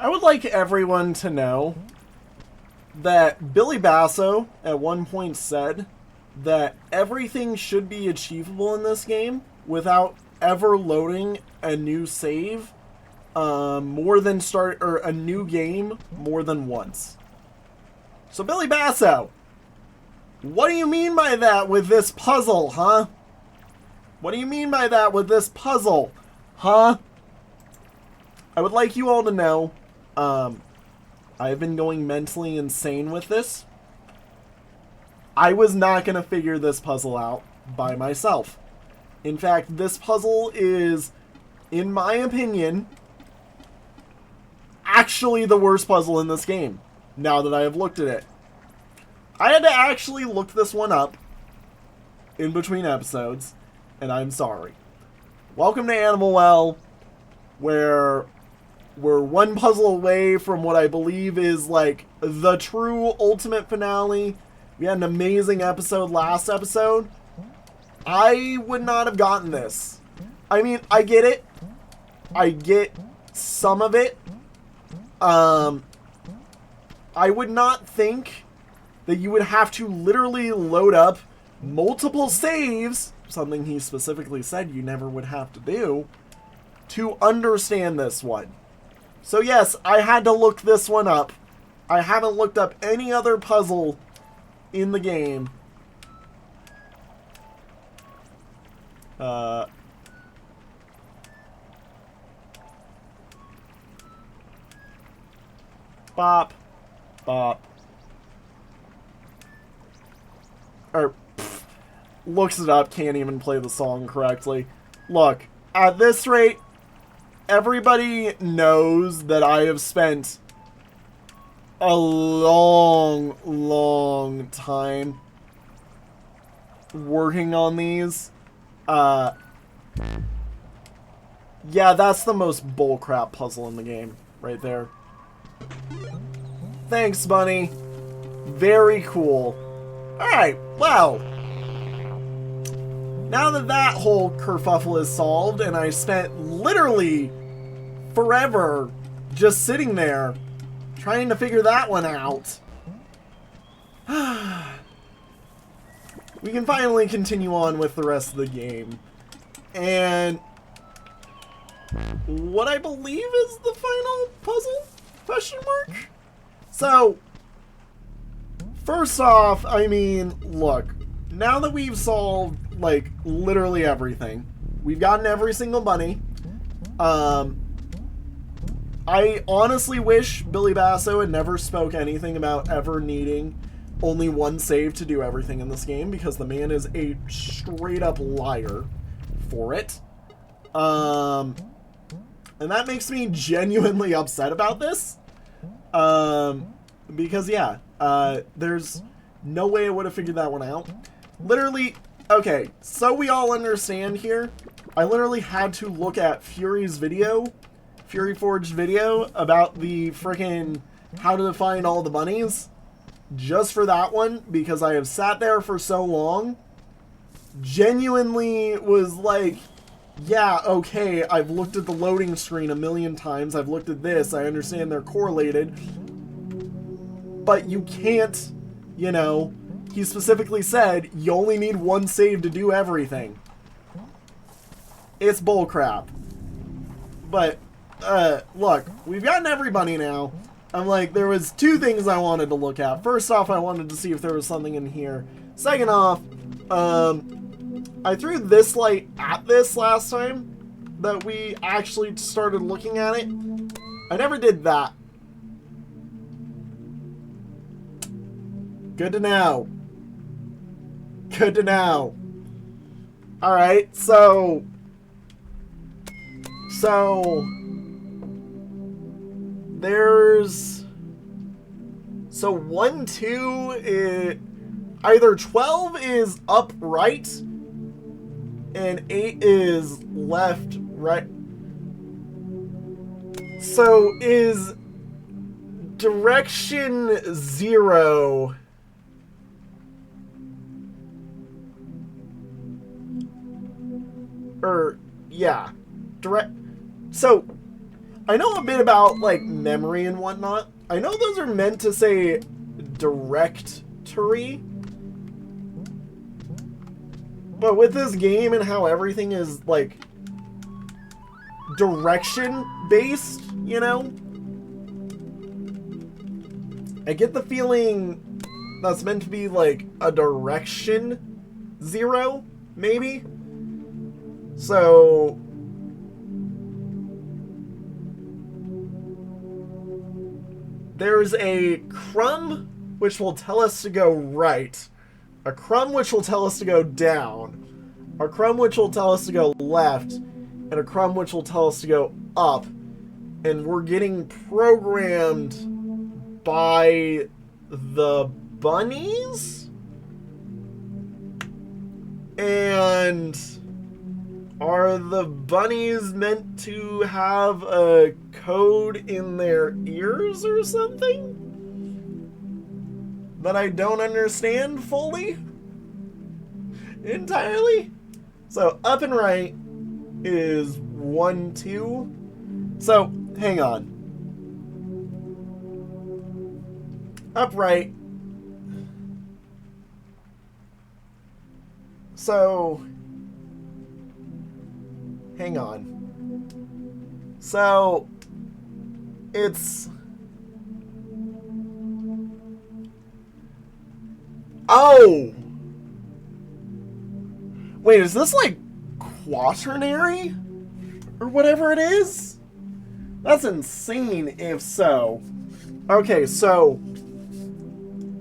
I would like everyone to know that Billy Basso at one point said that everything should be achievable in this game without ever loading a new save more than start or a new game more than once. So Billy Basso, what do you mean by that with this puzzle, huh? What do you mean by that with this puzzle, huh? I would like you all to know, I've been going mentally insane with this. I was not going to figure this puzzle out by myself. In fact, this puzzle is, in my opinion, actually the worst puzzle in this game, now that I have looked at it. I had to actually look this one up in between episodes, and I'm sorry. Welcome to Animal Well, where we're one puzzle away from what I believe is like the true ultimate finale. We had an amazing episode last episode. I would not have gotten this. I mean, I get it. I get some of it. I would not think that you would have to literally load up multiple saves, something he specifically said you never would have to do, to understand this one. So yes, I had to look this one up. I haven't looked up any other puzzle in the game. Bop. Bop. Or, looks it up, can't even play the song correctly. Look, at this rate, everybody knows that I have spent a long, long time working on these. Yeah, that's the most bullcrap puzzle in the game, right there. Thanks, Bunny. Very cool. Alright, well. Now that that whole kerfuffle is solved, and I spent literally forever just sitting there trying to figure that one out, we can finally continue on with the rest of the game. And what I believe is the final puzzle? Question mark? So, first off, I mean, look, now that we've solved, like, literally everything, we've gotten every single bunny, I honestly wish Billy Basso had never spoke anything about ever needing only one save to do everything in this game, because the man is a straight up liar for it. And that makes me genuinely upset about this. Because yeah, there's no way I would have figured that one out. Literally, okay, so we all understand here, I literally had to look at Fury's video, Fury Forged video, about the frickin' how to find all the bunnies, just for that one, because I have sat there for so long, genuinely was like, yeah, okay, I've looked at the loading screen a million times, I've looked at this, I understand they're correlated, but you can't, you know, he specifically said you only need one save to do everything. It's bullcrap. But, look, we've gotten every bunny now. I'm like, there was two things I wanted to look at. First off, I wanted to see if there was something in here. Second off, I threw this light at this last time that we actually started looking at it. I never did that. Good to know. Good to know. Alright, so there's, so 1, 2, either 12 is up right, and 8 is left right. So is direction 0... yeah, direct. So, I know a bit about, like, memory and whatnot. I know those are meant to say directory. But with this game and how everything is, like, direction-based, you know? I get the feeling that's meant to be, like, a direction 0, maybe? So... there's a crumb which will tell us to go right, a crumb which will tell us to go down, a crumb which will tell us to go left, and a crumb which will tell us to go up. And we're getting programmed by the bunnies? And are the bunnies meant to have a code in their ears or something that I don't understand fully entirely? So up and right is 1, 2. So hang on. Upright. So hang on. So it's... oh! Wait, is this like quaternary? Or whatever it is? That's insane if so. Okay, so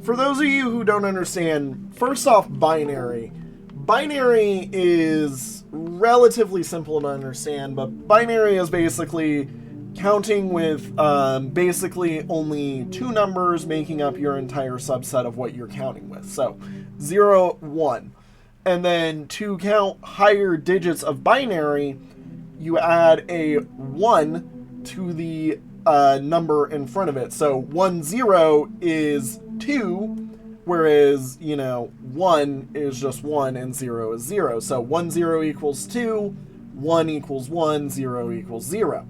for those of you who don't understand, first off, binary. Binary is relatively simple to understand, but binary is basically counting with basically only 2 numbers making up your entire subset of what you're counting with. So 0, 1. And then to count higher digits of binary, you add a 1 to the number in front of it. So 1, 0 is 2, whereas, you know, 1 is just 1 and 0 is 0. So 1, 0 equals 2, 1 equals 1, 0 equals 0.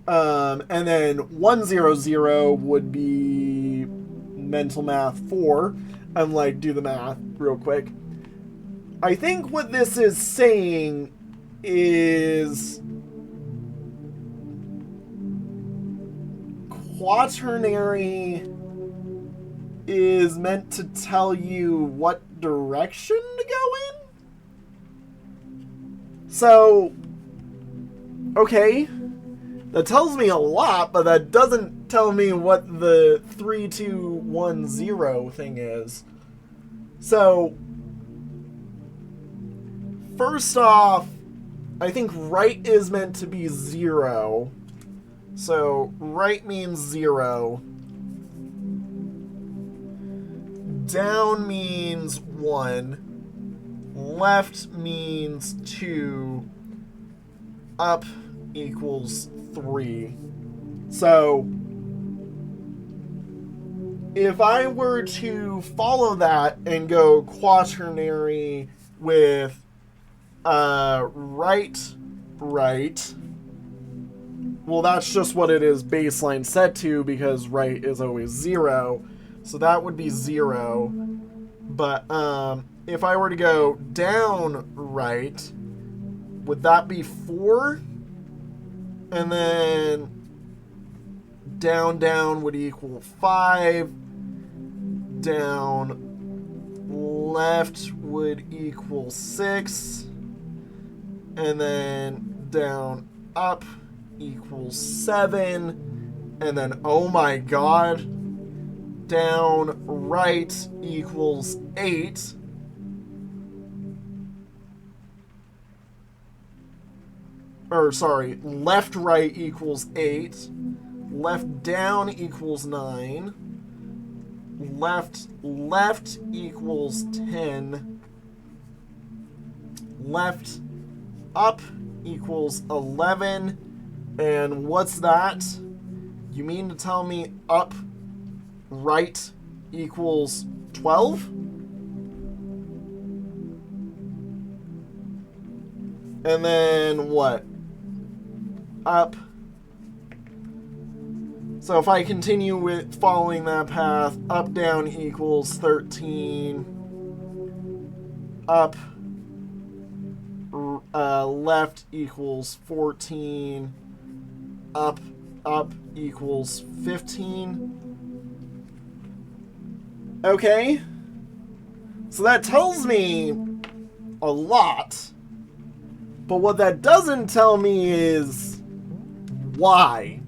And then 1, 0, 0 would be mental math 4. I'm like, do the math real quick. I think what this is saying is quaternary is meant to tell you what direction to go in? So, okay, that tells me a lot, but that doesn't tell me what the 3, 2, 1, 0 thing is. So, first off, I think right is meant to be 0. So, right means 0. Down means 1. Left means 2. Up equals 3. So, if I were to follow that and go quaternary with right, well, that's just what it is baseline set to, because right is always 0. So that would be 0. But if I were to go down right, would that be 4? And then down would equal 5. Down left would equal 6. And then down up equals 7. And then, oh my god, down right equals 8. Or, sorry, left right equals 8. Left down equals 9. Left equals 10. Left up equals 11. And what's that? You mean to tell me up right equals 12? And then what? up. So if I continue with following that path, up, down equals 13. Up, left equals 14. Up equals 15. Okay. So that tells me a lot. But what that doesn't tell me is why.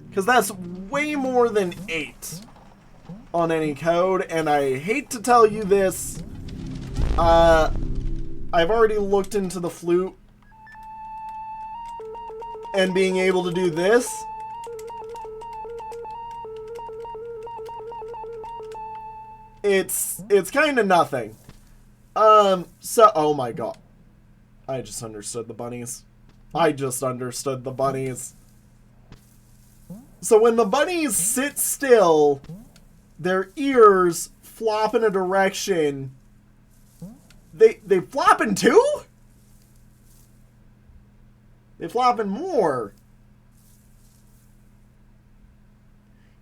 Because that's way more than 8 on any code, and I hate to tell you this, I've already looked into the flute and being able to do this. It's kind of nothing. So, oh my god. I just understood the bunnies. I just understood the bunnies. So when the bunnies sit still, their ears flop in a direction. They flop in 2? They flop in more.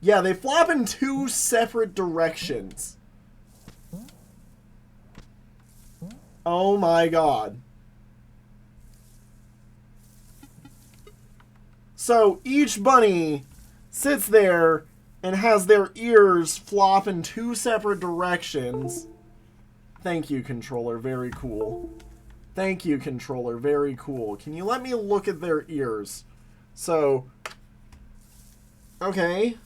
Yeah, they flop in 2 separate directions. Oh my god. So each bunny sits there and has their ears flop in 2 separate directions. Thank you, controller. Very cool. Thank you, controller. Very cool. Can you let me look at their ears? So, okay.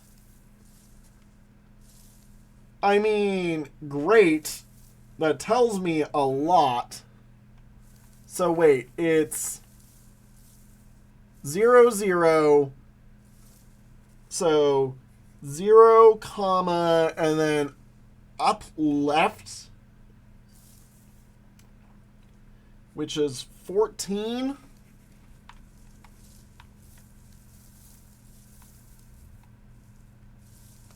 I mean, great. That tells me a lot. So wait, it's 0, 0. So 0, comma, and then up left, which is 14.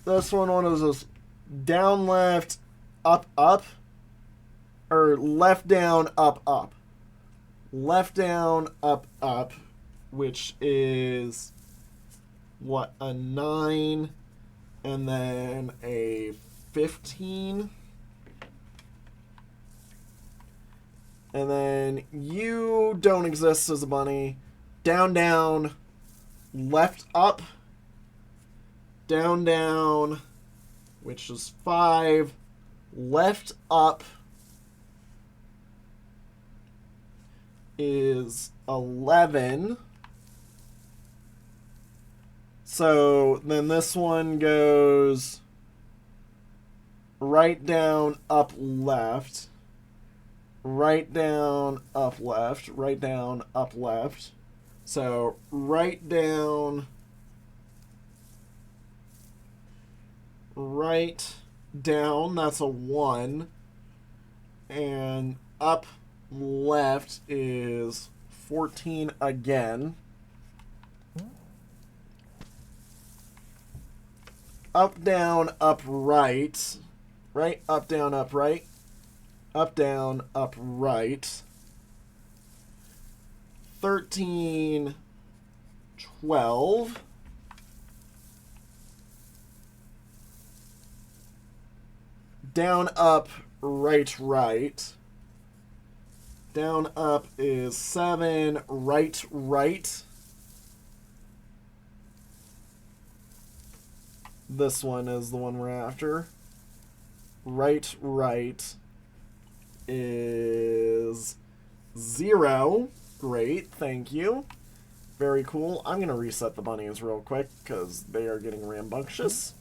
This one is just down, left, up, up. Or left, down, up, up. Left, down, up, up. Which is, what, a 9. And then a 15. And then you don't exist as a bunny. Down, down. Left, up. Down, down. Which is 5. Left, up. Is 11. So then this one goes right, down, up, left. Right, down, up, left. Right, down, up, left. So right, down, right, down, that's a 1. And up, left is 14 again. Up, down, up, right. Right, up, down, up, right. Up, down, up, right. 13, 12. Down, up, right, right. Down, up is 7. Right, right. This one is the one we're after. Right, right is 0. Great, thank you. Very cool. I'm going to reset the bunnies real quick because they are getting rambunctious.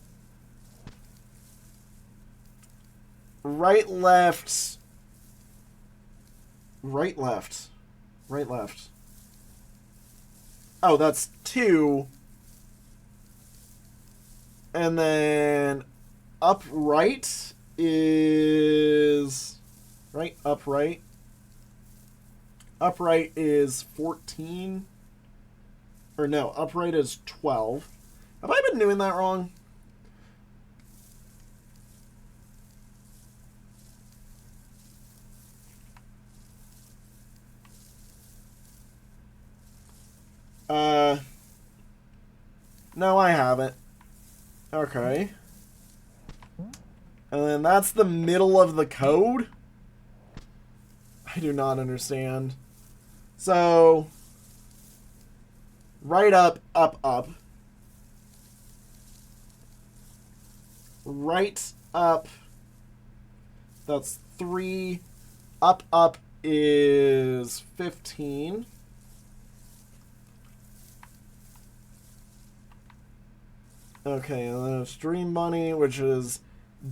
Right, left. Right, left. Right, left. Oh, that's 2. And then upright is... Right, upright. Upright is 14. Or no, upright is 12. Have I been doing that wrong? No, I haven't. Okay. And then that's the middle of the code? I do not understand. So, right up, up, up. Right up. That's 3. Up, up is 15. Okay, and then it's Dream Bunny, which is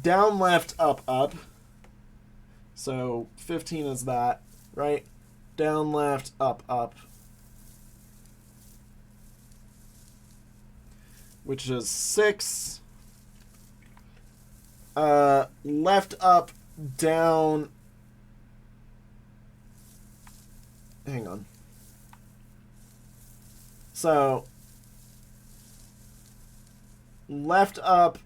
down, left, up, up. So 15 is that, right? Down, left, up, up. Which is 6. Left, up, down. Hang on. So left, up,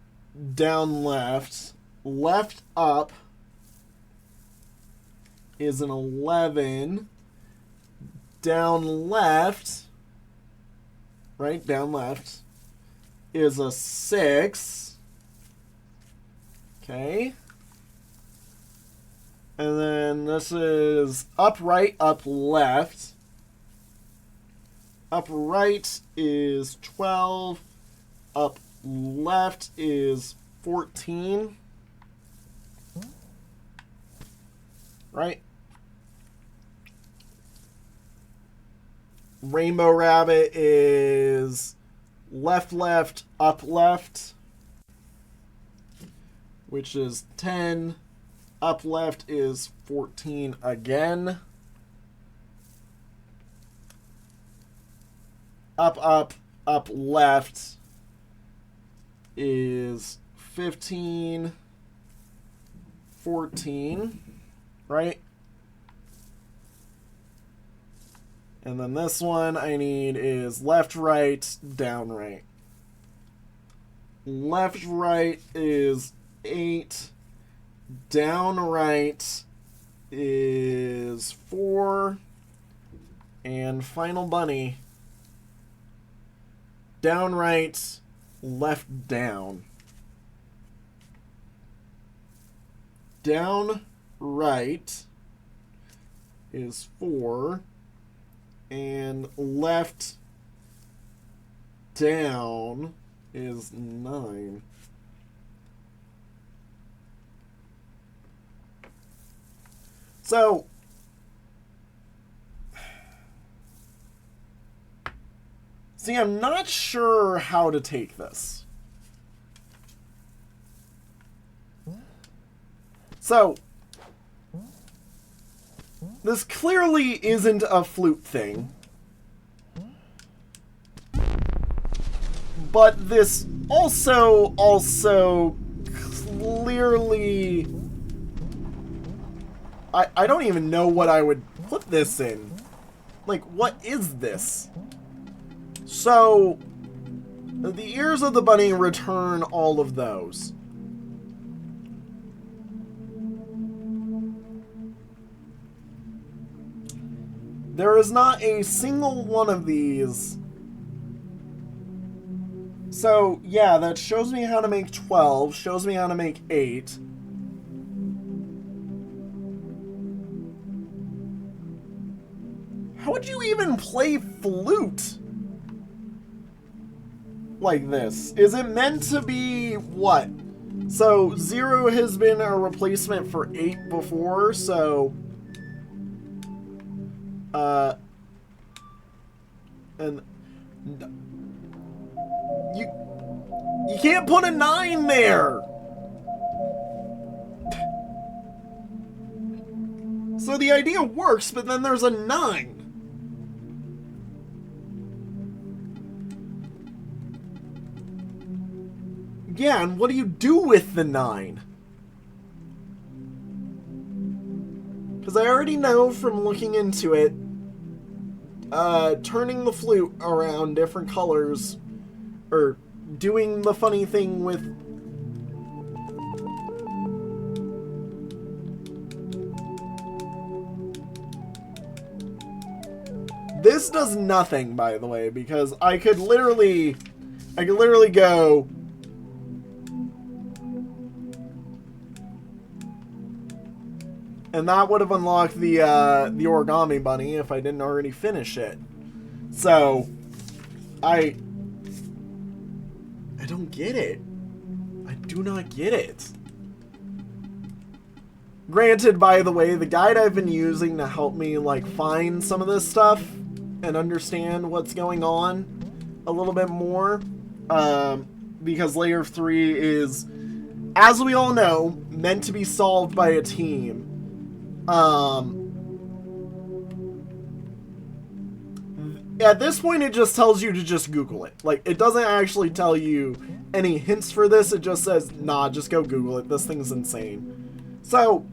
down, left. Left, up is an 11. Down, left. Right? Down, left is a 6. Okay. And then this is up, right, up, left. Up, right is 12. Up, left is 14. Right? Rainbow Rabbit is left, left, up, left, which is 10. Up, left is 14 again. Up, up, up, left is 15, 14, right? And then this one I need is left, right, down, right. Left, right is 8. Down, right is 4. And Final Bunny. Down, right, left, down. Down, right is 4. And left, down is 9. So, see, I'm not sure how to take this. So, this clearly isn't a flute thing. But this also clearly... I don't even know what I would put this in. Like, what is this? So, the ears of the bunny return all of those. There is not a single one of these. So, yeah, that shows me how to make 12, shows me how to make 8. How would you even play flute like this? Is it meant to be what? So 0 has been a replacement for 8 before, so and you can't put a 9 there. So the idea works, but then there's a 9. Yeah, and what do you do with the 9? Because I already know from looking into it, turning the flute around different colors, or doing the funny thing with... This does nothing, by the way, because I could literally I could literally go... And that would have unlocked the origami bunny if I didn't already finish it. So, I don't get it. I do not get it. Granted, by the way, the guide I've been using to help me, like, find some of this stuff and understand what's going on a little bit more, because Layer 3 is, as we all know, meant to be solved by a team. At this point, it just tells you to just Google it. Like, it doesn't actually tell you any hints for this. It just says, nah, just go Google it. This thing's insane. So,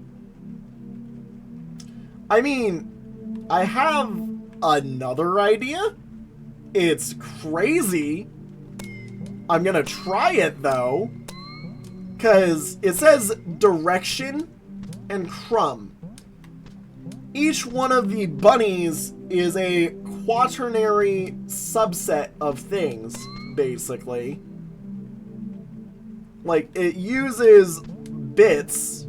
I mean, I have another idea. It's crazy. I'm gonna try it, though. Because it says direction and crumb. Each one of the bunnies is a quaternary subset of things, basically. Like, it uses bits.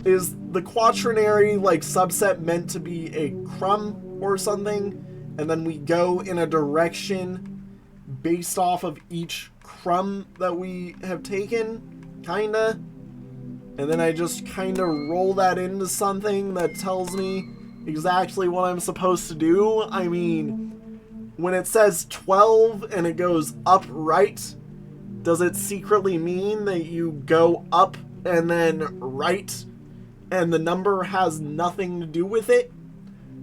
Is the quaternary, like, subset meant to be a crumb or something? And then we go in a direction based off of each crumb that we have taken, kinda. And then I just kind of roll that into something that tells me exactly what I'm supposed to do. I mean, when it says 12 and it goes up right, does it secretly mean that you go up and then right and the number has nothing to do with it?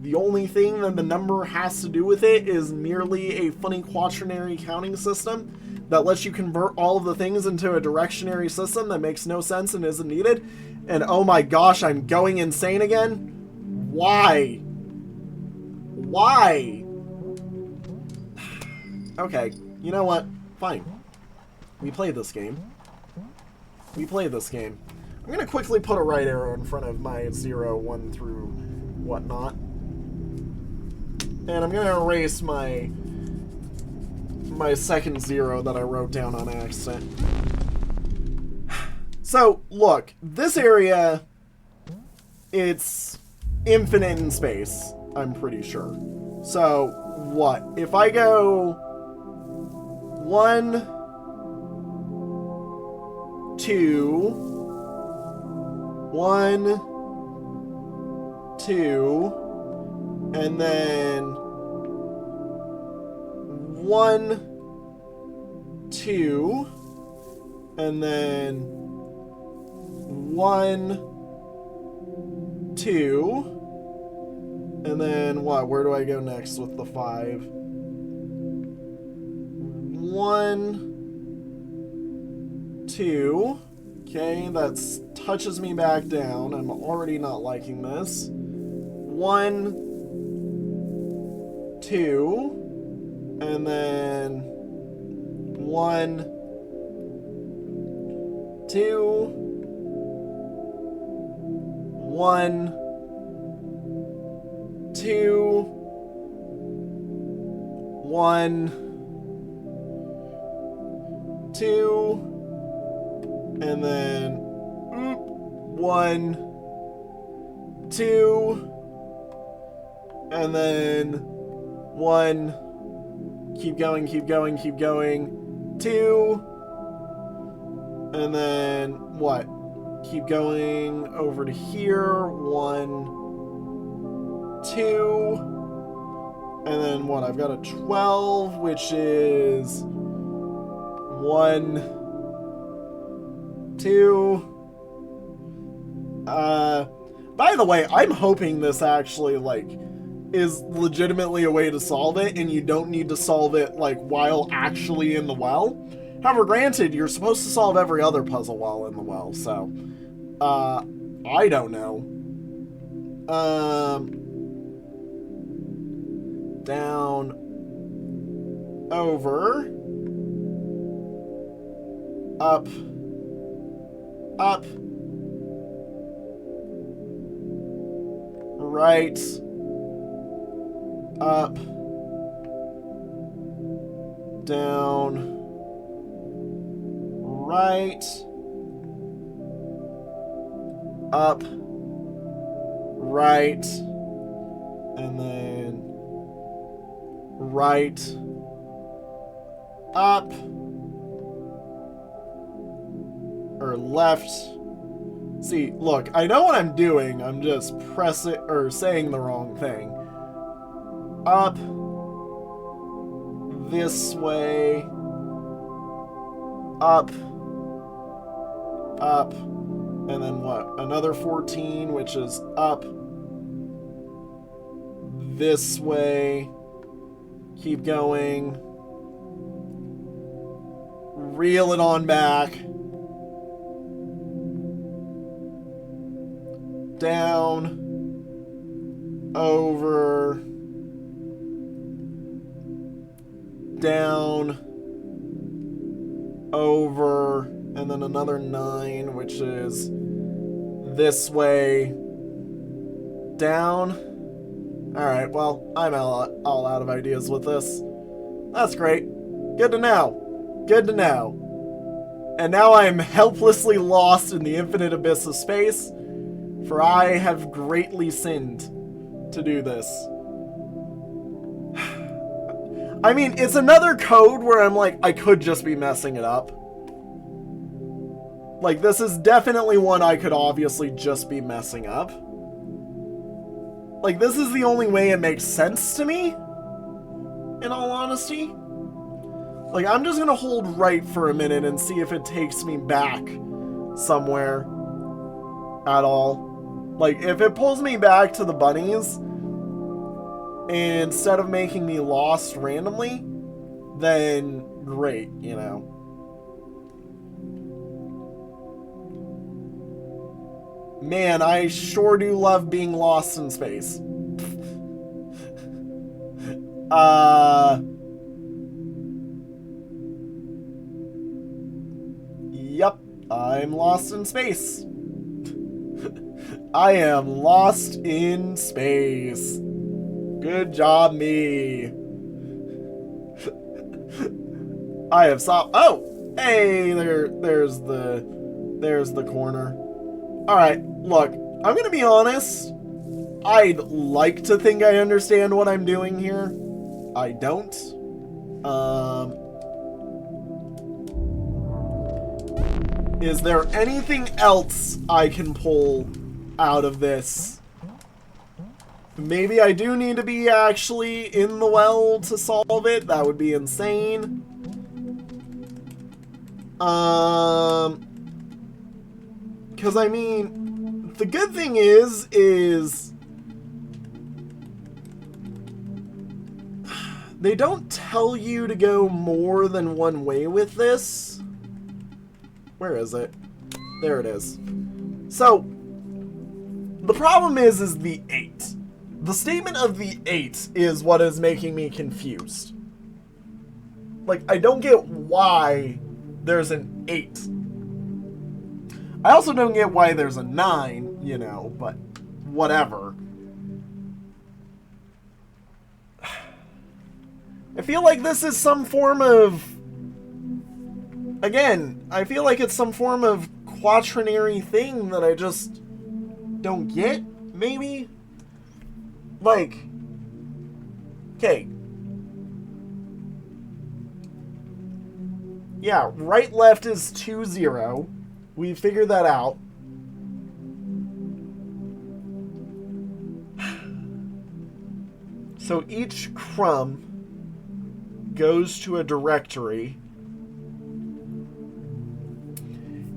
The only thing that the number has to do with it is merely a funny quaternary counting system that lets you convert all of the things into a directionary system that makes no sense and isn't needed. And oh my gosh, I'm going insane again? Why? Why? Okay, you know what? Fine. We played this game. We played this game. I'm gonna quickly put a right arrow in front of my 0, 1 through whatnot. And I'm gonna erase my second 0 that I wrote down on accident. So, look, this area, it's infinite in space, I'm pretty sure. So, what? If I go 1, 2, 1, 2, and then 1, 2, and then 1, 2, and then what? Where do I go next with the 5? 1, 2. Okay, that touches me back down. I'm already not liking this. 1, 2, and then 1, 2, 1, 2, 1, 2, and then 1, 2, and then 1, keep going, keep going, keep going, 2, and then what? Keep going over to here, 1, 2, and then what? I've got a 12, which is 1, 2. By the way, I'm hoping this actually, like, is legitimately a way to solve it, and you don't need to solve it, like, while actually in the well. However, granted, you're supposed to solve every other puzzle while in the well, so, I don't know. Down, over, up, up, right, up, down, right, up, right, and then right, up, or left. See, look, I know what I'm doing, I'm just pressing, or saying the wrong thing. Up, this way, up, up, and then what? Another 14, which is up, this way, keep going, reel it on back, down, over, down, over, and then another 9, which is this way, down. Alright, well, I'm all out of ideas with this. That's great. Good to know. Good to know. And now I am helplessly lost in the infinite abyss of space, for I have greatly sinned to do this. I mean, it's another code where I'm like, I could just be messing it up. Like, this is definitely one I could obviously just be messing up. Like, this is the only way it makes sense to me, in all honesty. Like, I'm just gonna hold right for a minute and see if it takes me back somewhere at all. Like, if it pulls me back to the bunnies, instead of making me lost randomly, then great, you know. Man, I sure do love being lost in space. Yep, I'm lost in space. I am lost in space. Good job, me. I have solved. Oh, hey, there's the corner. All right, look, I'm gonna be honest. I'd like to think I understand what I'm doing here. I don't. Is there anything else I can pull out of this? Maybe I do need to be actually in the well to solve it. That would be insane. Because, I mean, the good thing is they don't tell you to go more than one way with this. Where is it? There it is. So, the problem is the 8. The statement of the 8 is what is making me confused. Like, I don't get why there's an 8. I also don't get why there's a 9, you know, but whatever. I feel like this is some form of... Again, I feel like it's some form of quaternary thing that I just don't get, maybe? Like, okay. Yeah, right, left is 2, 0. We figured that out. So each crumb goes to a directory.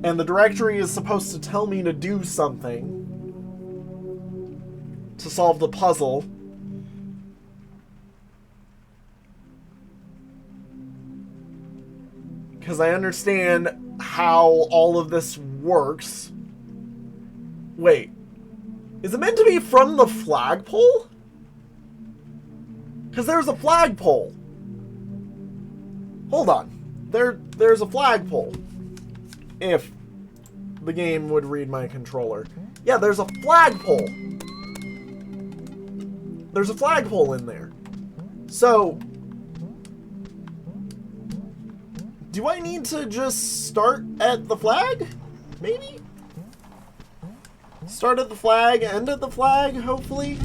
And the directory is supposed to tell me to do something to solve the puzzle. Because I understand how all of this works. Wait. Is it meant to be from the flagpole? Because there's a flagpole. Hold on. There's a flagpole. If the game would read my controller. Yeah, there's a flagpole. There's a flagpole in there. So, Do I need to just start at the flag? Maybe? Start at the flag, end at the flag, hopefully?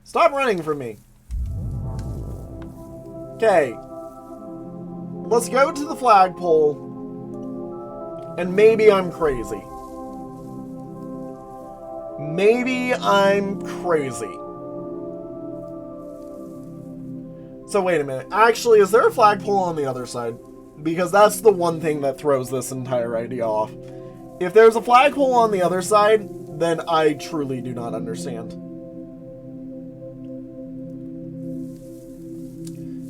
Stop running from me. Okay. Let's go to the flagpole. And maybe I'm crazy. Maybe I'm crazy. So wait a minute. Actually, is there a flagpole on the other side? Because that's the one thing that throws this entire idea off. If there's a flagpole on the other side, then I truly do not understand.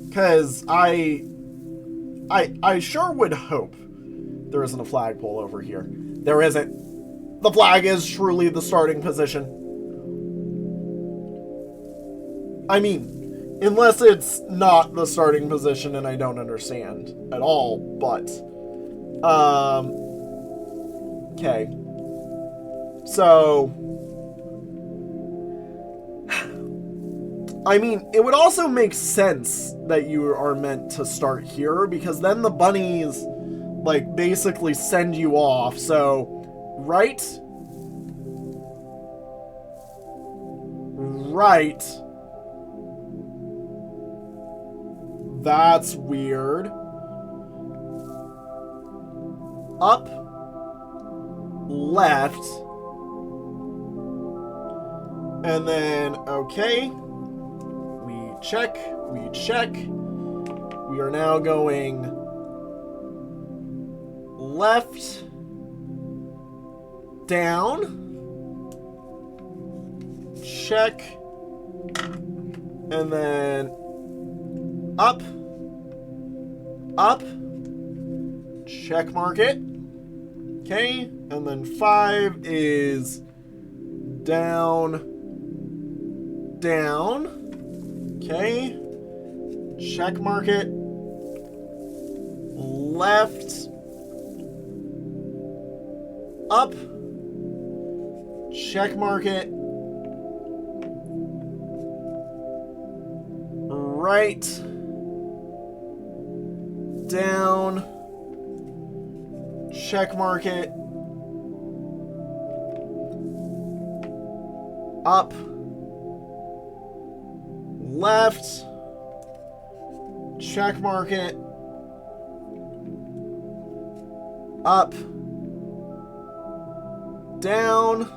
Because I sure would hope there isn't a flagpole over here. There isn't. The flag is truly the starting position. I mean, unless it's not the starting position and I don't understand at all, but... okay. So... I mean, it would also make sense that you are meant to start here, because then the bunnies, like, basically send you off, so... Right? Right. That's weird. Up. Left. And then, okay. We check. We check. We are now going left. Down. Check. And then up. Up. Check mark it. Okay. And then 5 is down. Down. Okay. Check mark it. Left. Up. Check mark it. Right. Down. Check mark it. Up. Left. Check mark it. Up. Down.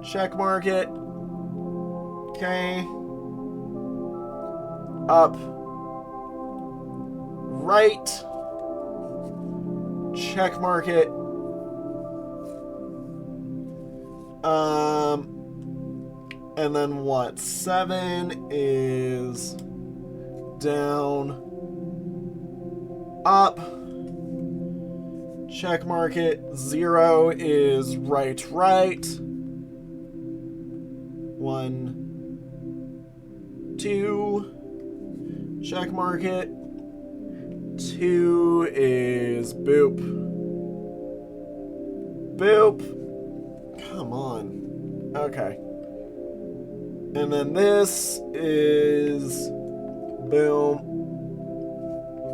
Check mark it. Okay. Up. Right. Check mark it. And then what? 7 is down. Up. Check mark it. 0 is right, right. 1, 2. Check mark it. 2 is boop. Boop. Come on. Okay. And then this is boom.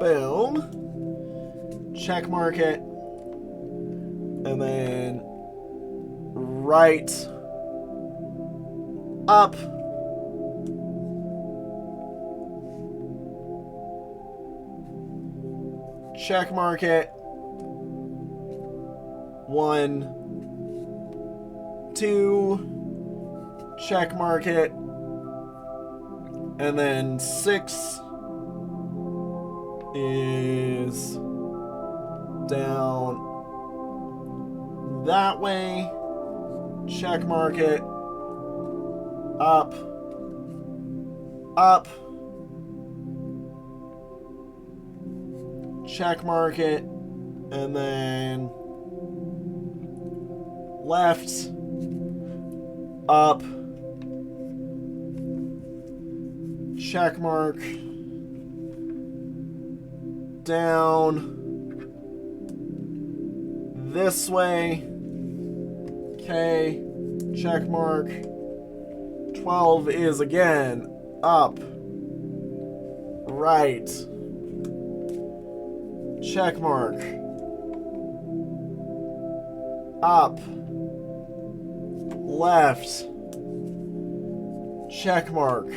Boom. Check mark it. And then right. Up. Check mark it. 1, 2. Check mark it. And then 6 is down that way. Check mark it. Up. Up. Check mark it. And then left. Up. Check mark. Down. This way. Okay. Check mark. 12 is again up. Right. Check mark. Up. Left. Check mark.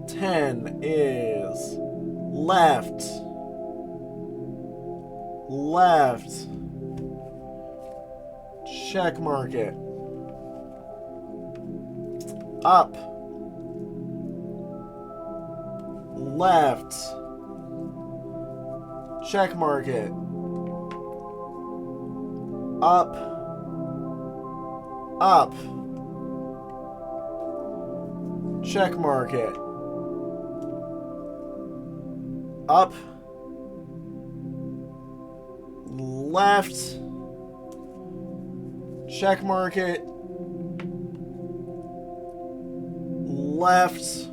10 is left. Left. Check mark it. Up. Left. Check mark it. Up. Up. Check mark it. Up. Left. Check mark it. Left.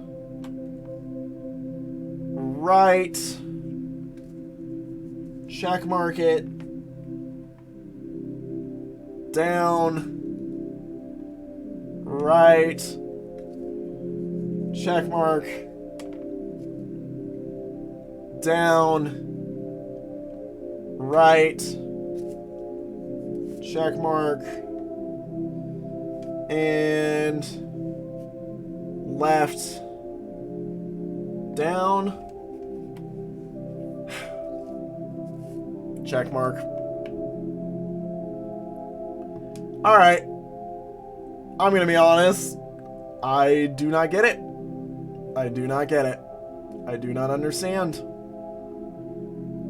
Right. Check mark it. Down. Right. Check mark. Down. Right. Check mark. And left. Down. Check mark. Alright. I'm gonna be honest. I do not get it. I do not get it. I do not understand.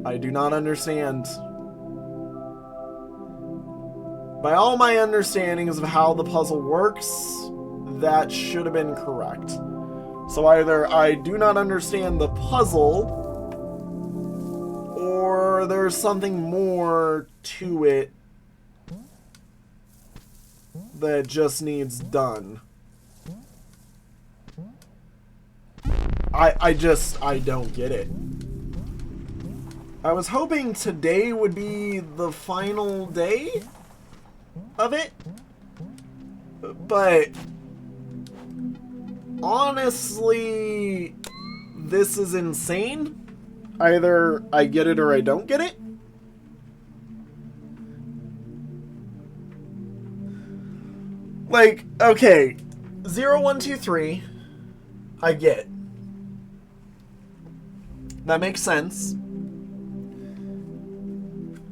I do not understand. By all my understandings of how the puzzle works, that should have been correct. So either I do not understand the puzzle, or there's something more to it that just needs done. I don't get it. I was hoping today would be the final day of it, but honestly, this is insane. Either I get it or I don't get it. Like, okay, 0, 1, 2, 3, I get. That makes sense.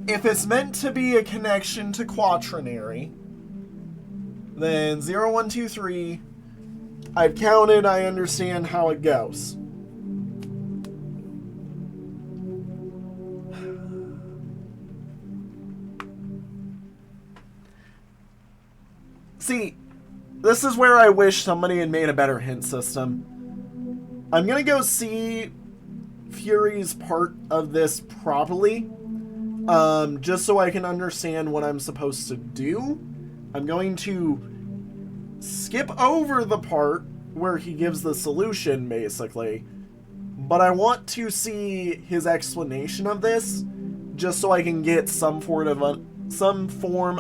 If it's meant to be a connection to quaternary, then 0, 1, 2, 3, I've counted, I understand how it goes. See, this is where I wish somebody had made a better hint system. I'm gonna go see Fury's part of this properly, just so I can understand what I'm supposed to do. I'm going to skip over the part where he gives the solution, basically, but I want to see his explanation of this, just so I can get some form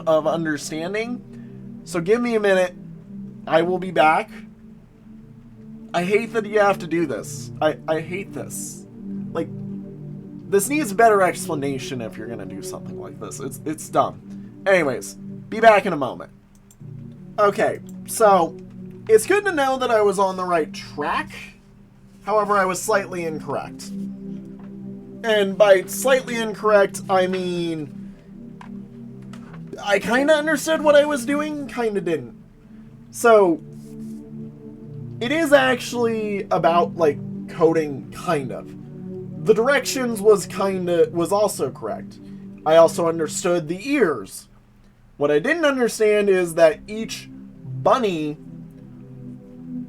of understanding. So give me a minute. I will be back. I hate that you have to do this. I hate this. Like, this needs better explanation if you're gonna do something like this. It's dumb. Anyways, be back in a moment. Okay, so it's good to know that I was on the right track. However, I was slightly incorrect. And by slightly incorrect, I mean I kind of understood what I was doing, kind of didn't. So, it is actually about, like, coding, kind of. The directions was also correct. I also understood the ears. What I didn't understand is that each bunny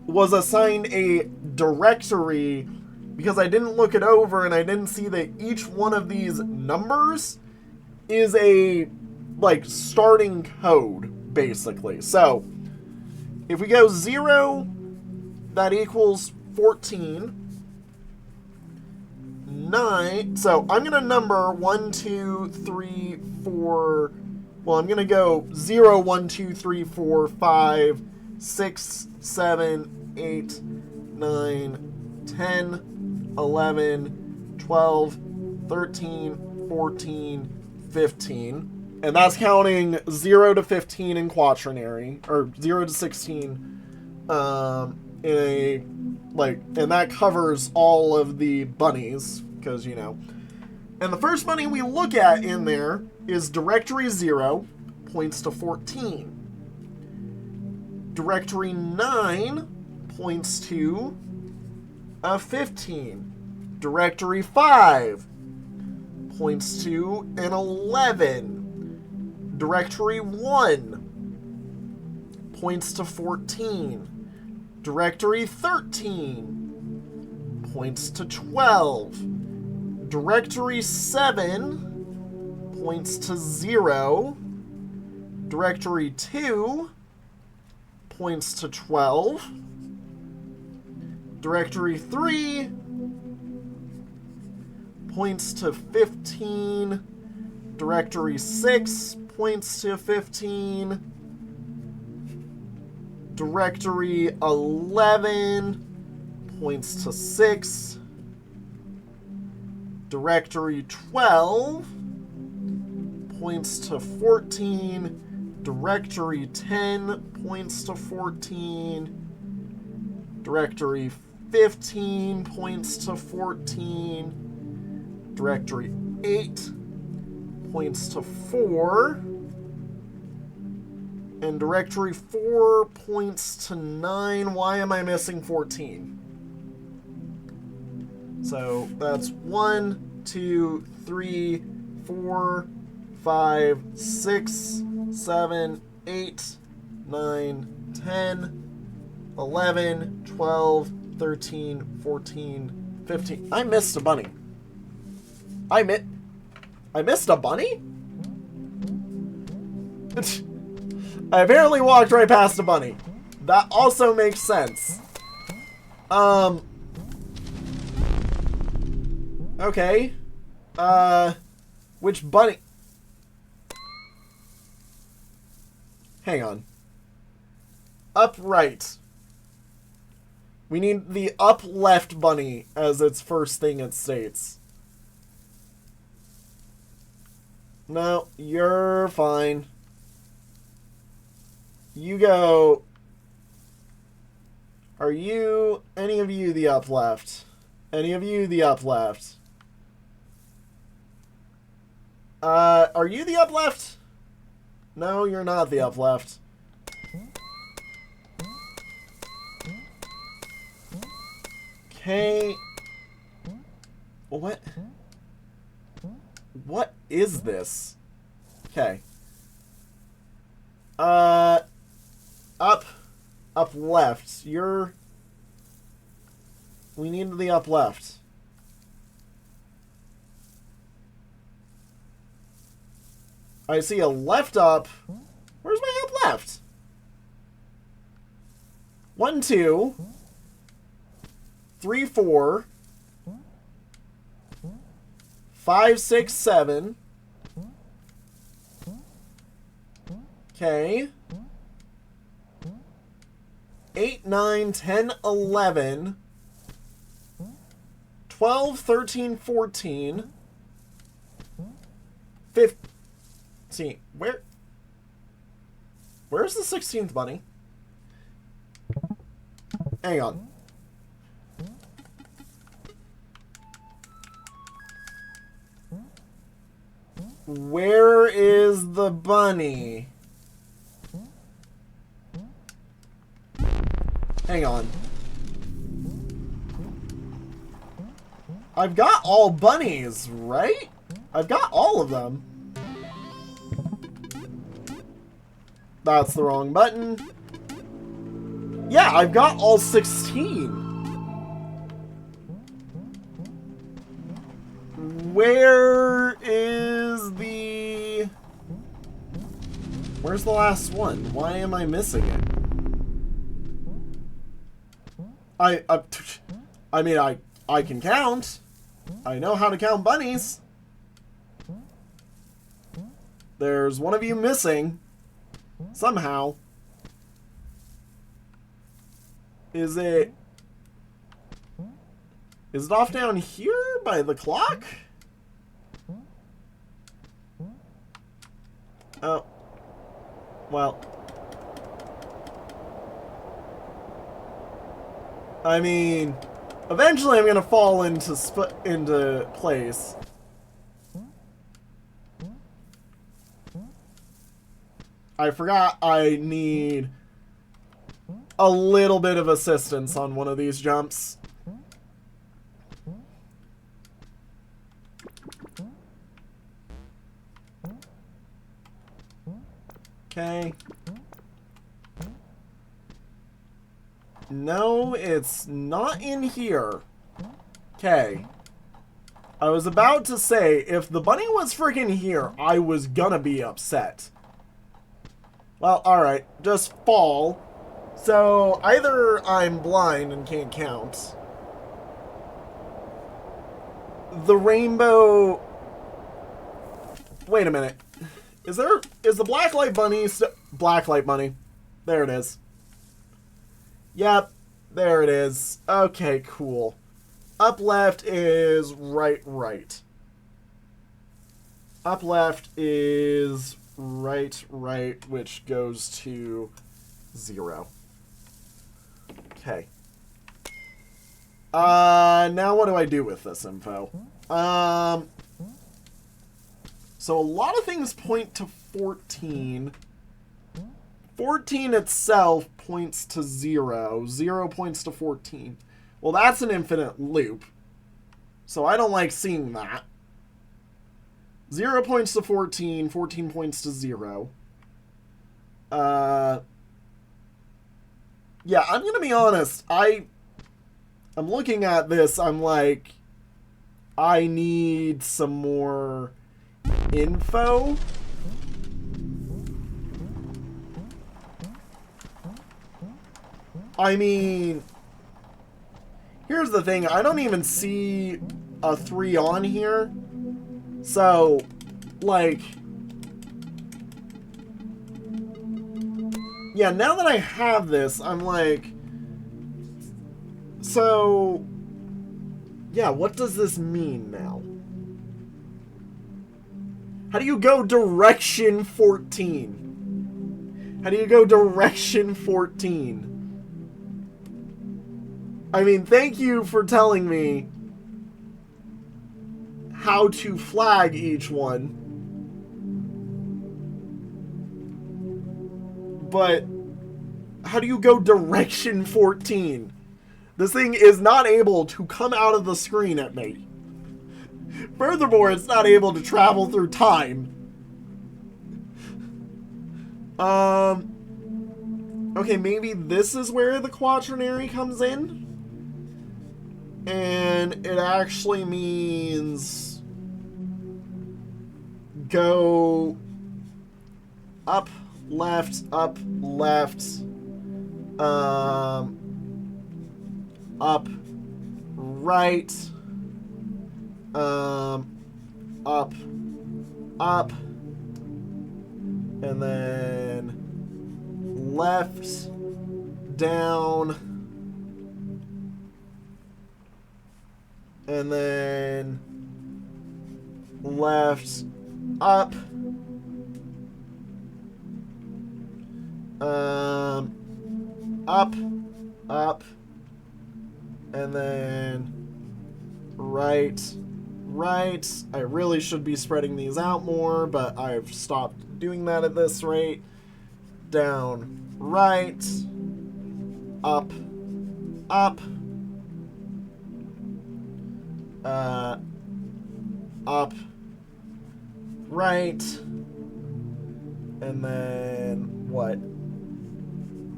was assigned a directory, because I didn't look it over and I didn't see that each one of these numbers is a, like, starting code, basically. So, if we go 0, that equals 14. 9, so I'm going to number 1, 2, 3, 4, Well, I'm going to go 0, 1, 2, 3, 4, 5, 6, 7, 8, 9, 10, 11, 12, 13, 14, 15. And that's counting 0 to 15 in quaternary, or 0 to 16 and that covers all of the bunnies, because, you know. And the first bunny we look at in there is Directory 0, points to 14. Directory 9 points to 15. Directory 5 points to an 11. Directory 1 points to 14. Directory 13 points to 12. Directory 7 points to 0. Directory 2 points to 12. Directory 3 points to 15. Directory 6 points to 15. Directory 11 points to 6. Directory 12 points to 14. Directory 10 points to 14. Directory 15 points to 14. Directory 8 points to 4. And Directory 4 points to 9. Why am I missing 14? So that's 1, 2, 3, 4, 5, 6, 7, 8, 9, 10, 11, 12, 13, 14, 15. I missed a bunny. I missed a bunny? I apparently walked right past a bunny. That also makes sense. Okay. Which bunny? Hang on. Up right. We need the up left bunny as its first thing it states. No, you're fine. You go. Are you, any of you the up left? Any of you the up left? Are you the up left? No, you're not the up left. Okay. What? What is this? Okay. Up left. We need the up left. I see a left up. Where's my up left? 1, 2, 3, 4, 5, 6, 7. Okay. 8, 9, 10, 11. 12, 13, 14. 15. Where's the 16th bunny? Hang on. Where is the bunny? Hang on. I've got all bunnies, right? I've got all of them. That's the wrong button. Yeah, I've got all 16. Where is the... Where's the last one? Why am I missing it? I mean, I can count. I know how to count bunnies. There's one of you missing. Somehow. Is it off down here by the clock? Oh. Well. I mean, eventually I'm gonna fall into place. I forgot I need a little bit of assistance on one of these jumps. Okay. No, it's not in here. Okay. I was about to say, if the bunny was freaking here, I was gonna be upset. Well, alright. Just fall. So, either I'm blind and can't count. The rainbow... Wait a minute. Is the Blacklight Bunny Blacklight Bunny. There it is. Yep. There it is. Okay, cool. Up left is right. Up left is right, which goes to 0. Okay. Now what do I do with this info? So a lot of things point to 14. 14 itself points to 0. 0 points to 14. Well, that's an infinite loop. So I don't like seeing that. 0 points to 14. 14 points to 0. Yeah, I'm going to be honest. I'm looking at this. I'm like, I need some more info. I mean, here's the thing. I don't even see a 3 on here. So, like, yeah, now that I have this, I'm like, so, yeah, what does this mean now? How do you go direction 14? How do you go direction 14? I mean, thank you for telling me how to flag each one. But how do you go direction 14? This thing is not able to come out of the screen at me. Furthermore, it's not able to travel through time. Okay, maybe this is where the quaternary comes in. And it actually means go up, left, up, right, up, and then left, down, and then left, up, up, and then right. I really should be spreading these out more, but I've stopped doing that at this rate. Down, right, up, up, right, and then what?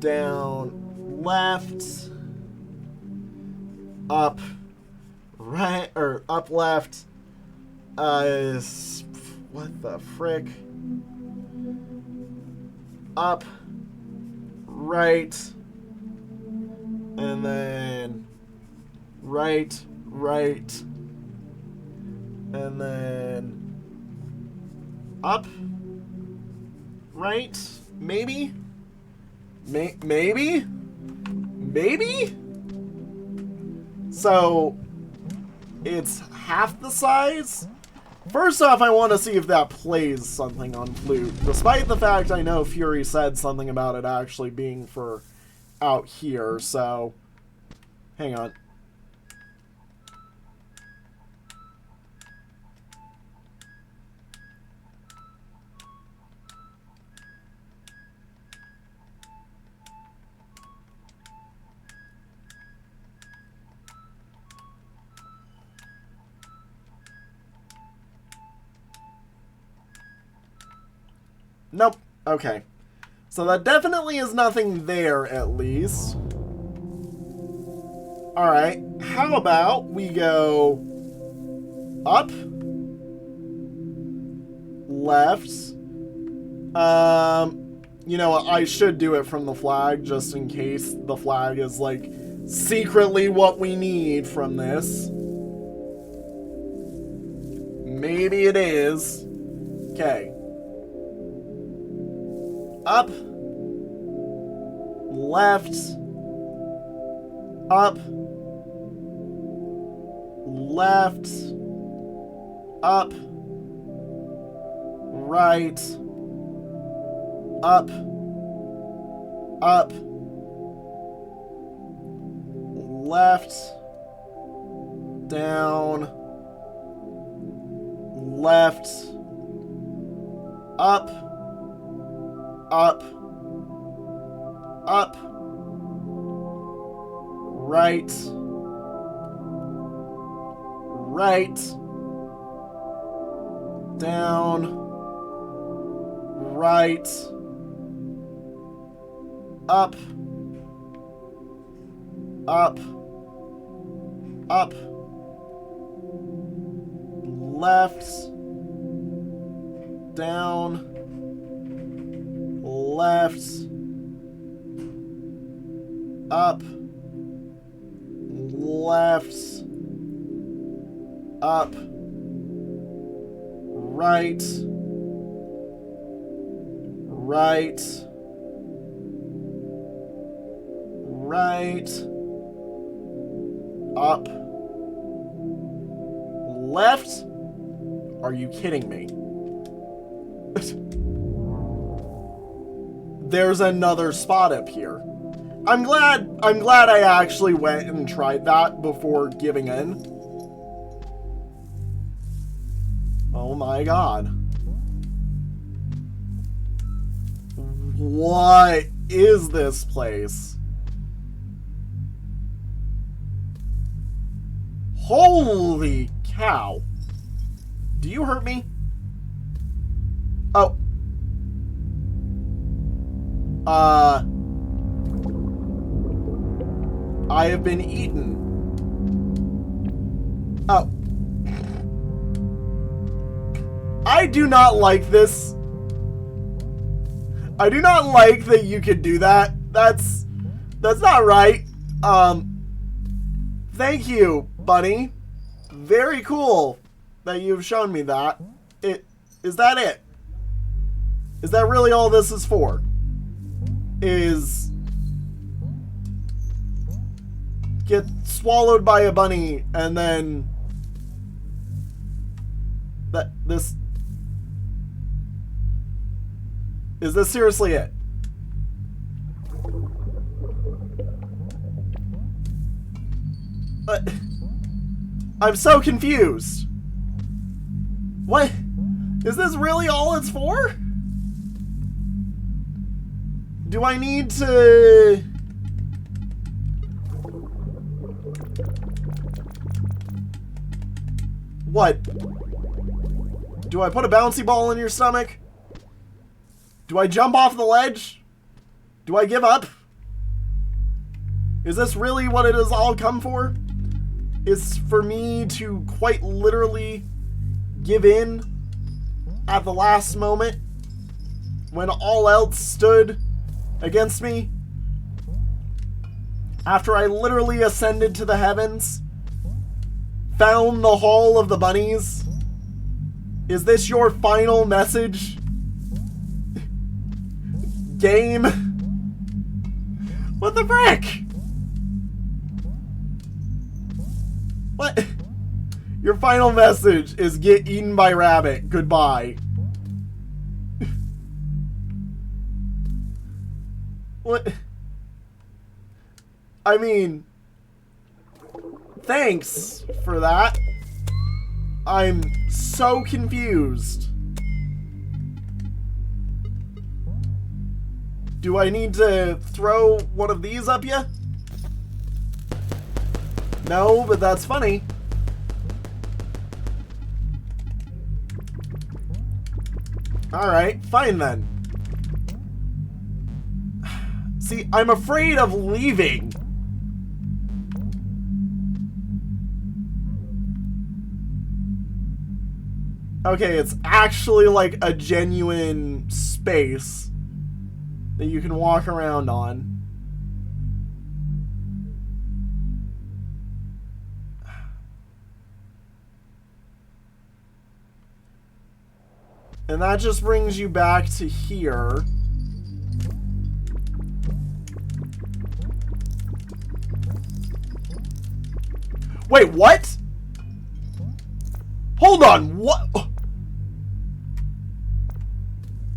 Down, left, up, right, or up, left, what the frick? Up, right, and then right, and then up, right? Maybe? Maybe? Maybe? So, it's half the size? First off, I want to see if that plays something on flute, despite the fact I know Fury said something about it actually being for out here, so... Hang on. Nope. Okay. So that definitely is nothing there, at least. Alright. How about we go up, left. You know what? I should do it from the flag, just in case the flag is, like, secretly what we need from this. Maybe it is. Okay. Up, left, up, left, up, right, up, up, left, down, left, up, up, up, right, right, down, right, up, up, up, left, down, left, up, left, up, right, right, right, up, left? Are you kidding me? There's another spot up here. I'm glad I actually went and tried that before giving in. Oh my god. What is this place? Holy cow. Do you hurt me? Oh. I have been eaten. Oh. I do not like this. I do not like that you could do that. That's not right. Thank you, bunny. Very cool that you've shown me that. Is that it? Is that really all this is for? Is get swallowed by a bunny and then is this seriously it? I'm so confused. What? Is this really all it's for? Do I need to... What? Do I put a bouncy ball in your stomach? Do I jump off the ledge? Do I give up? Is this really what it has all come for? Is for me to quite literally give in at the last moment when all else stood against me? After I literally ascended to the heavens, found the Hall of the Bunnies? Is this your final message? Game. What the frick? What? Your final message is get eaten by rabbit. Goodbye. What? I mean, thanks for that. I'm so confused. Do I need to throw one of these up ya? No, but that's funny. Alright, fine then. See, I'm afraid of leaving. Okay, it's actually like a genuine space that you can walk around on. And that just brings you back to here. Wait, what? Hold on, what?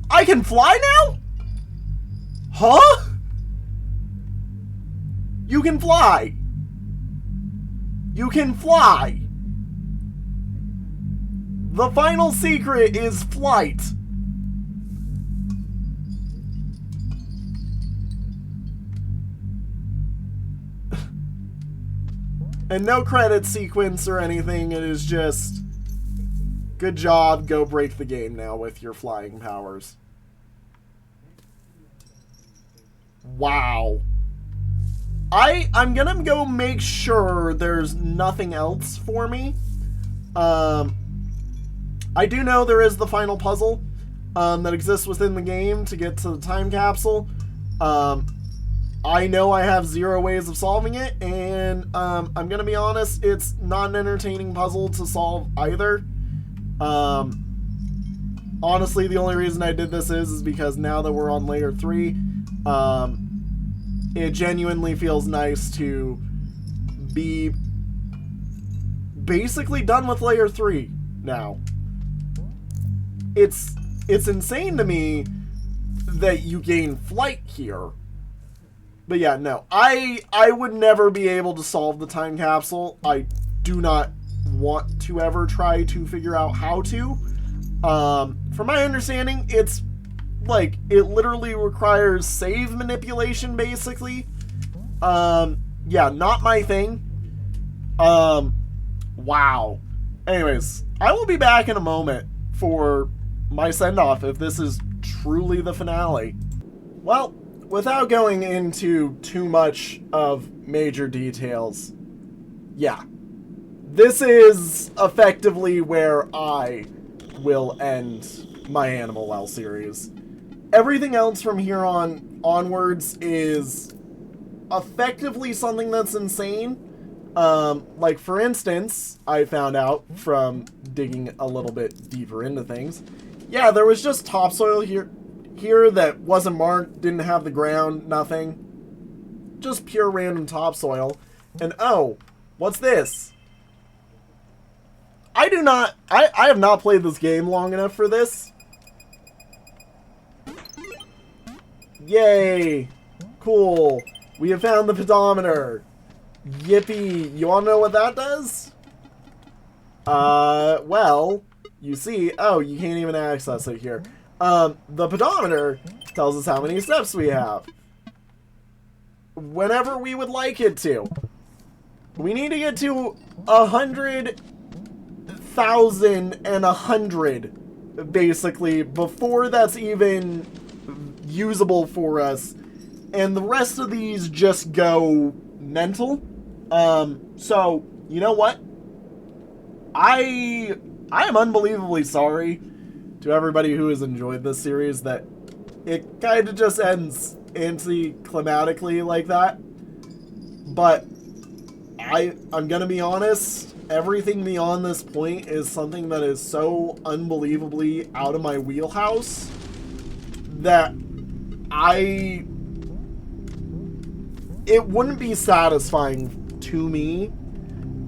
I can fly now? Huh? You can fly. You can fly. The final secret is flight. And no credit sequence or anything. It is just, good job, go break the game now with your flying powers. Wow. I'm gonna go make sure there's nothing else for me. I do know there is the final puzzle that exists within the game to get to the time capsule. I know I have 0 ways of solving it, and I'm gonna be honest, it's not an entertaining puzzle to solve either. Honestly, the only reason I did this is because now that we're on layer 3, it genuinely feels nice to be basically done with layer 3 now. It's insane to me that you gain flight here. But yeah, no. I would never be able to solve the time capsule. I do not want to ever try to figure out how to. From my understanding, it's like, it literally requires save manipulation, basically. Yeah, not my thing. Wow. Anyways, I will be back in a moment for my send-off if this is truly the finale. Well, without going into too much of major details, yeah. This is effectively where I will end my Animal Well series. Everything else from here on onwards is effectively something that's insane. Like, for instance, I found out from digging a little bit deeper into things. Yeah, there was just topsoil here that wasn't marked, didn't have the ground, nothing. Just pure random topsoil. And oh, what's this? I have not played this game long enough for this. Yay! Cool. We have found the pedometer. Yippee. You wanna know what that does? Well, you see, oh, you can't even access it here. The pedometer tells us how many steps we have. Whenever we would like it to. We need to get to 100,100, basically, before that's even usable for us. And the rest of these just go mental. So, you know what? I am unbelievably sorry to everybody who has enjoyed this series that it kind of just ends anticlimactically like that. But I'm gonna be honest, everything beyond this point is something that is so unbelievably out of my wheelhouse that it wouldn't be satisfying to me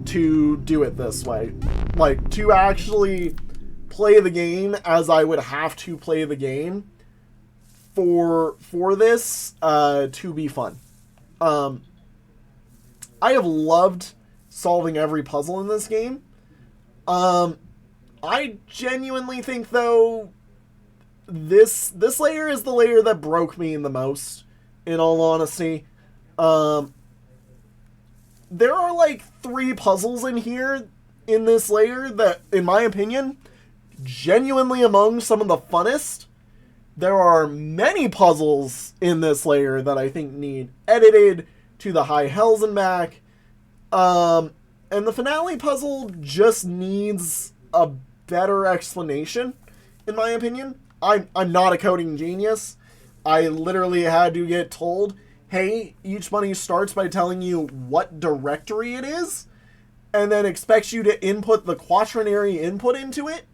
to do it this way. Like, to actually play the game as I would have to play the game for this to be fun. I have loved solving every puzzle in this game. I genuinely think, though, this layer is the layer that broke me the most, in all honesty. There are like 3 puzzles in here in this layer that, in my opinion, genuinely among some of the funnest. There are many puzzles in this layer that I think need edited to the high hells and back. And the finale puzzle just needs a better explanation, in my opinion. I'm not a coding genius. I literally had to get told, hey, each bunny starts by telling you what directory it is, and then expects you to input the quaternary input into it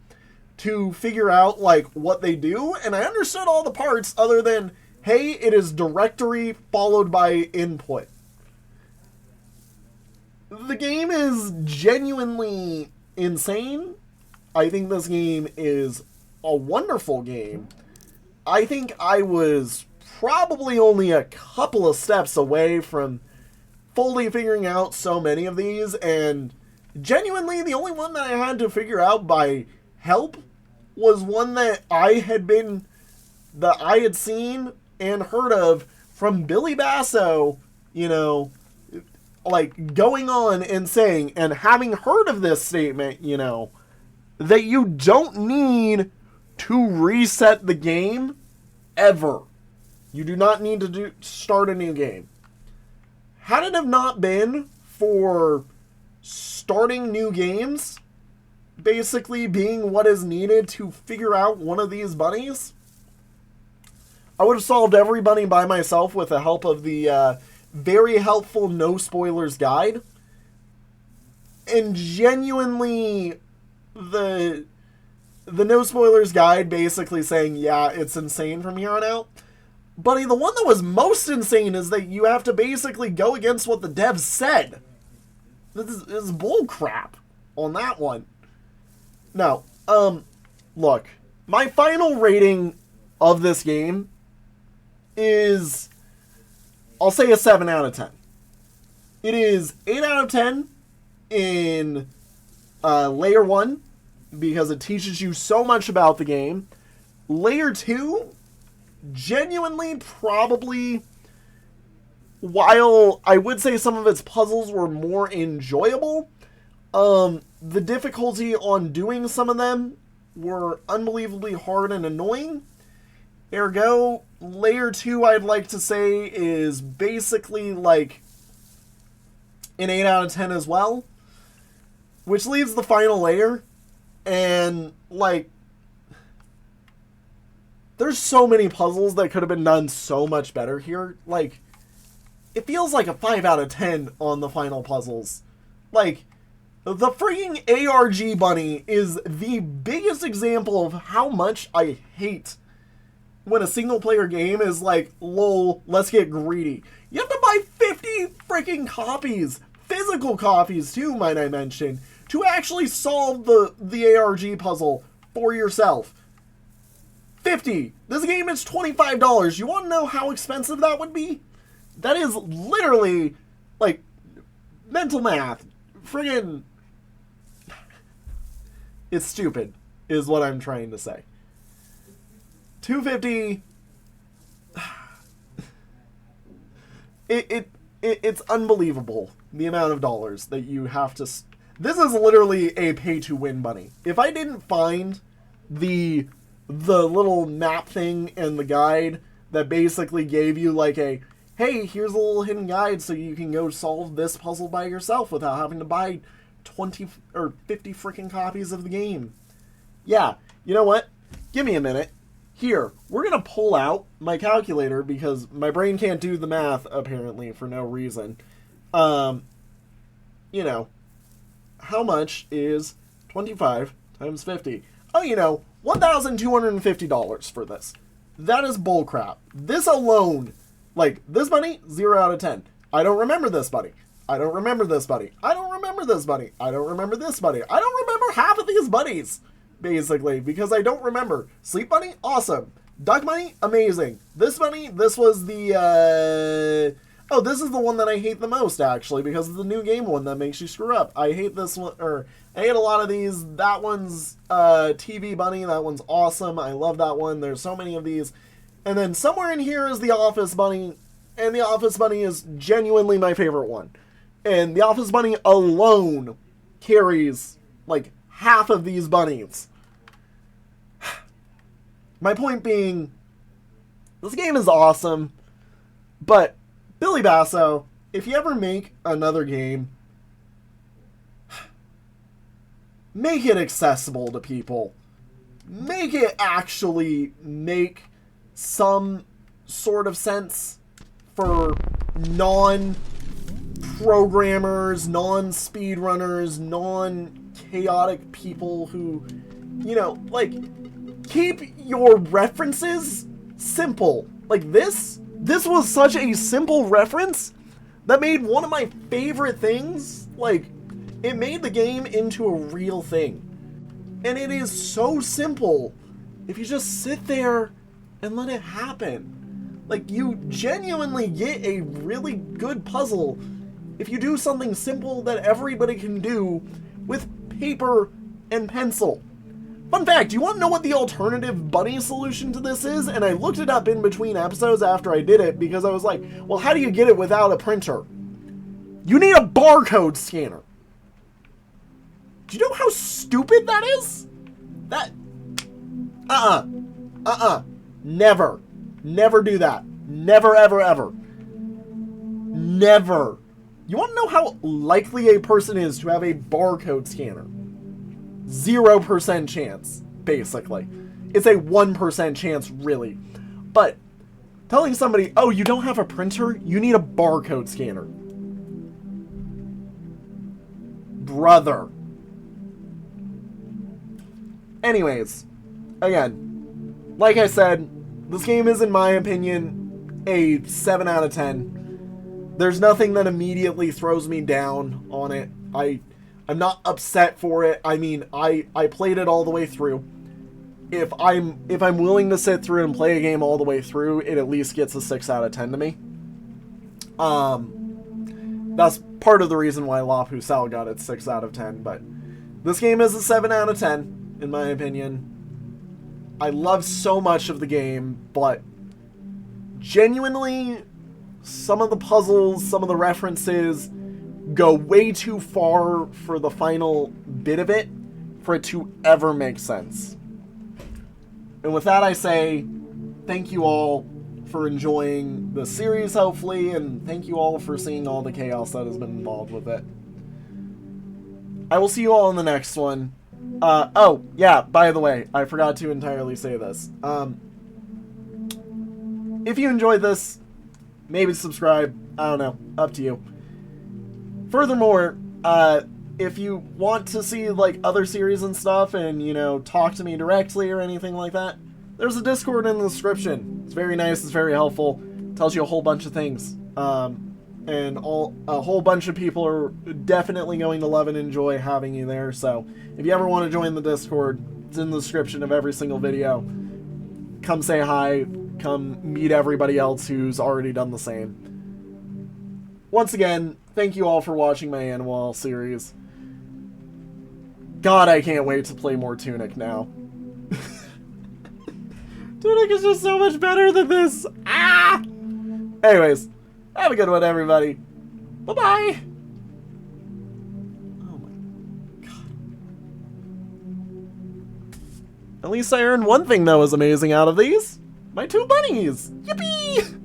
to figure out, like, what they do. And I understood all the parts other than, hey, it is directory followed by input. The game is genuinely insane. I think this game is a wonderful game. I think I was probably only a couple of steps away from fully figuring out so many of these, and genuinely the only one that I had to figure out by help was one that I had seen and heard of from Billy Basso, you know, like, going on and saying, and having heard of this statement, you know, that you don't need to reset the game ever. You do not need to start a new game. Had it have not been for starting new games basically being what is needed to figure out one of these bunnies, I would have solved every bunny by myself with the help of the very helpful No Spoilers guide. And genuinely, the No Spoilers guide basically saying, yeah, it's insane from here on out. Buddy, the one that was most insane is that you have to basically go against what the devs said. This is bull crap on that one. Now, look, my final rating of this game is, I'll say a 7 out of 10. It is 8 out of 10 in Layer 1, because it teaches you so much about the game. Layer 2, genuinely probably, while I would say some of its puzzles were more enjoyable, the difficulty on doing some of them were unbelievably hard and annoying. Ergo, Layer 2, I'd like to say, is basically like an 8 out of 10 as well. Which leaves the final layer, and, like, there's so many puzzles that could have been done so much better here. Like, it feels like a 5 out of 10 on the final puzzles. Like, the freaking ARG bunny is the biggest example of how much I hate when a single-player game is like, lol, let's get greedy. You have to buy 50 freaking copies, physical copies too, might I mention, to actually solve the ARG puzzle for yourself. 50. This game is $25. You want to know how expensive that would be? That is literally, like, mental math. Friggin', it's stupid, is what I'm trying to say. $250. It's unbelievable the amount of dollars that you have to. This is literally a pay-to-win bunny. If I didn't find the little map thing and the guide that basically gave you like a, hey, here's a little hidden guide so you can go solve this puzzle by yourself without having to buy 20 or 50 freaking copies of the game. Yeah, you know what? Give me a minute. Here, we're going to pull out my calculator because my brain can't do the math, apparently, for no reason. You know, how much is 25 times 50? Oh, you know, $1,250 for this. That is bullcrap. This alone, like, this bunny, 0 out of 10. I don't remember this bunny. I don't remember this bunny. I don't remember this bunny. I don't remember this bunny. I don't remember half of these bunnies, basically, because I don't remember. Sleep bunny, awesome. Duck bunny, amazing. This bunny, this was the, oh, this is the one that I hate the most, actually, because it's the new game one that makes you screw up. I hate this one, or I hate a lot of these. That one's TV bunny. That one's awesome. I love that one. There's so many of these. And then somewhere in here is the Office Bunny, and the Office Bunny is genuinely my favorite one. And the Office Bunny alone carries, like, half of these bunnies. My point being, this game is awesome, but Billy Basso, if you ever make another game, make it accessible to people. Make it actually make some sort of sense for non-programmers, non-speedrunners, non-chaotic people who, you know, like, keep your references simple. Like, this was such a simple reference that made one of my favorite things. Like, it made the game into a real thing. And it is so simple if you just sit there and let it happen. Like, you genuinely get a really good puzzle if you do something simple that everybody can do with paper and pencil. Fun fact, do you want to know what the alternative bunny solution to this is? And I looked it up in between episodes after I did it because I was like, well, how do you get it without a printer? You need a barcode scanner. Do you know how stupid that is? That... Never. Never do that. Never, ever, ever. Never. You want to know how likely a person is to have a barcode scanner? 0% chance, basically. It's a 1% chance, really. But telling somebody, oh, you don't have a printer? You need a barcode scanner. Brother. Anyways, again, like I said, this game is, in my opinion, a 7 out of 10. There's nothing that immediately throws me down on it. I'm not upset for it. I mean, I played it all the way through. If I'm willing to sit through and play a game all the way through, it at least gets a 6 out of 10 to me. That's part of the reason why La Pucelle got its 6 out of 10, but this game is a 7 out of 10, in my opinion. I love so much of the game, but genuinely, some of the puzzles, some of the references go way too far for the final bit of it for it to ever make sense. And with that, I say thank you all for enjoying the series, hopefully, and thank you all for seeing all the chaos that has been involved with it. I will see you all in the next one. Oh, yeah, by the way, I forgot to entirely say this. If you enjoyed this, maybe subscribe. I don't know. Up to you. Furthermore, if you want to see, like, other series and stuff and, you know, talk to me directly or anything like that, there's a Discord in the description. It's very nice. It's very helpful. It tells you a whole bunch of things. And a whole bunch of people are definitely going to love and enjoy having you there. So if you ever want to join the Discord, it's in the description of every single video. Come say hi. Come meet everybody else who's already done the same. Once again, thank you all for watching my Animal series. God, I can't wait to play more Tunic now. Tunic is just so much better than this. Ah! Anyways, have a good one, everybody. Bye-bye. Oh my God. At least I earned one thing that was amazing out of these. My 2 bunnies. Yippee!